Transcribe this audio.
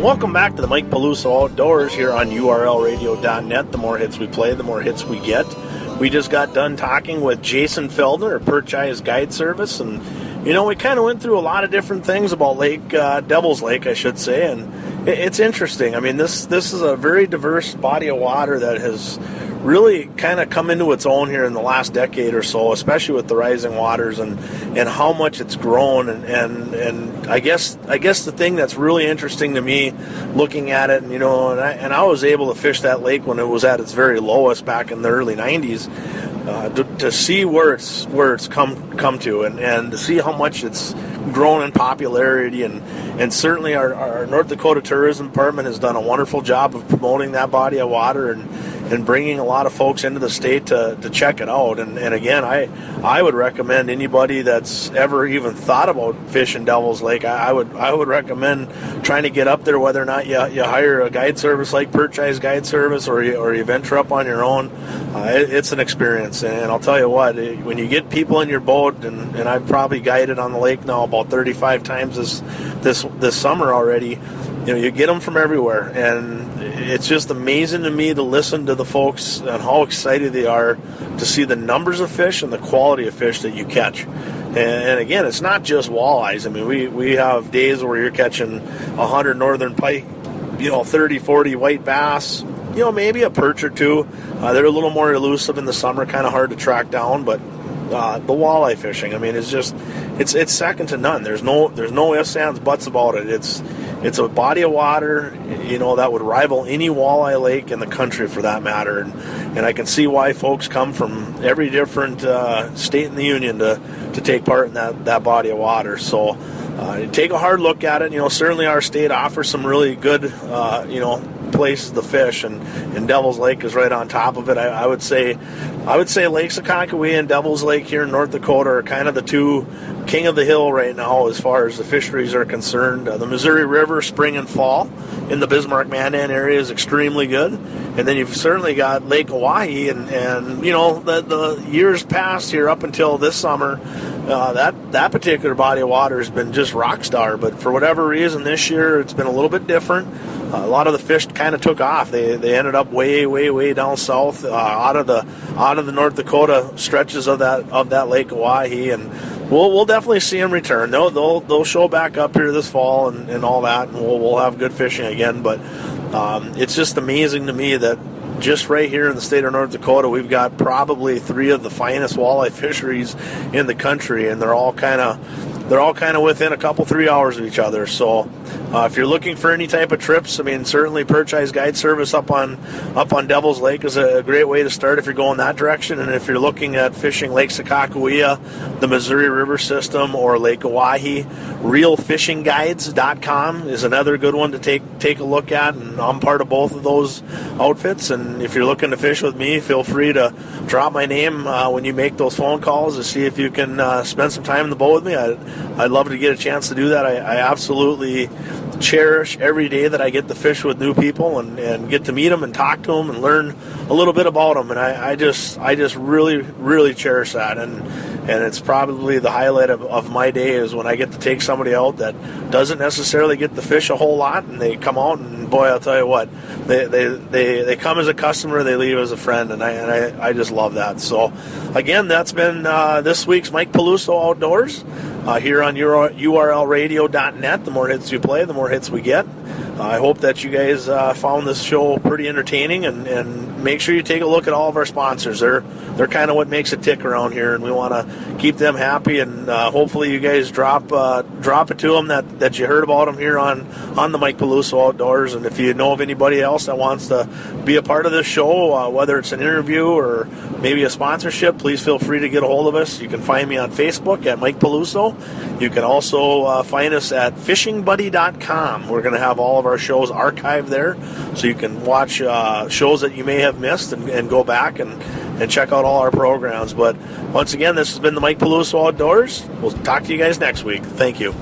Welcome back to the Mike Peluso Outdoors here on urlradio.net. The more hits we play, the more hits we get. We just got done talking with Jason Feldner of PERCH-EYES Guide Service, and we kind of went through a lot of different things about Devil's Lake, I should say, and it's interesting. I mean, this is a very diverse body of water that has really kind of come into its own here in the last decade or so, especially with the rising waters and how much it's grown. And I guess the thing that's really interesting to me looking at it, and I was able to fish that lake when it was at its very lowest back in the early 90s, to see where it's come to and to see how much it's grown in popularity, and certainly our North Dakota Tourism Department has done a wonderful job of promoting that body of water and bringing a lot of folks into the state to check it out. And again, I would recommend anybody that's ever even thought about fishing Devil's Lake, I would recommend trying to get up there, whether or not you hire a guide service like PERCH-EYES Guide Service or you venture up on your own. It's an experience, and I'll tell you what, when you get people in your boat, and I've probably guided on the lake now about 35 times this summer already, you get them from everywhere, and it's just amazing to me to listen to the folks and how excited they are to see the numbers of fish and the quality of fish that you catch. And again, it's not just walleyes. I mean, we have days where you're catching 100 northern pike, 30, 40 white bass, maybe a perch or two. They're a little more elusive in the summer, kind of hard to track down, but the walleye fishing, I mean, it's second to none. There's no ifs, ands, buts about it. It's a body of water, that would rival any walleye lake in the country for that matter. And I can see why folks come from every different state in the union to take part in that body of water. So take a hard look at it. Certainly our state offers some really good, places to fish, and Devil's Lake is right on top of it. I would say Lakes Akankawea and Devil's Lake here in North Dakota are kind of the two king of the hill right now as far as the fisheries are concerned. The Missouri River, spring and fall in the Bismarck-Mandan area is extremely good, and then you've certainly got Lake Oahe, and the years past here up until this summer, that particular body of water has been just rock star. But for whatever reason this year it's been a little bit different. A lot of the fish kind of took off. They ended up way down south, out of the North Dakota stretches of that Lake Oahe, and we'll definitely see them return. They'll show back up here this fall and all that, and we'll have good fishing again. But it's just amazing to me that just right here in the state of North Dakota, we've got probably 3 of the finest walleye fisheries in the country, and they're all kind of within a couple 3 hours of each other. So if you're looking for any type of trips, I mean, certainly PERCH-EYES Guide Service up on Devil's Lake is a great way to start if you're going that direction. And if you're looking at fishing Lakes Akankawea, the Missouri River system, or Lake Oahe, realfishingguides.com is another good one to take a look at, and I'm part of both of those outfits. And if you're looking to fish with me, feel free to drop my name when you make those phone calls to see if you can spend some time in the boat with me. I'd love to get a chance to do that. I absolutely cherish every day that I get to fish with new people and get to meet them and talk to them and learn a little bit about them. And I just really cherish that. And it's probably the highlight of my day is when I get to take somebody out that doesn't necessarily get to fish a whole lot, and they come out, and boy, I'll tell you what, they come as a customer, they leave as a friend, and I just love that. So again, that's been this week's Mike Peluso Outdoors here on urlradio.net. The more hits you play, the more hits we get. I hope that you guys found this show pretty entertaining, and make sure you take a look at all of our sponsors. They're kind of what makes it tick around here, and we want to keep them happy. And hopefully you guys drop it to them that you heard about them here on the Mike Peluso Outdoors. And if you know of anybody else that wants to be a part of this show, whether it's an interview or maybe a sponsorship, please feel free to get a hold of us. You can find me on Facebook at Mike Peluso. You can also find us at fishingbuddy.com. We're going to have all of our shows archived there, so you can watch shows that you may have missed and go back and check out all our programs. But once again, this has been the Mike Peluso Outdoors. We'll talk to you guys next week. Thank you.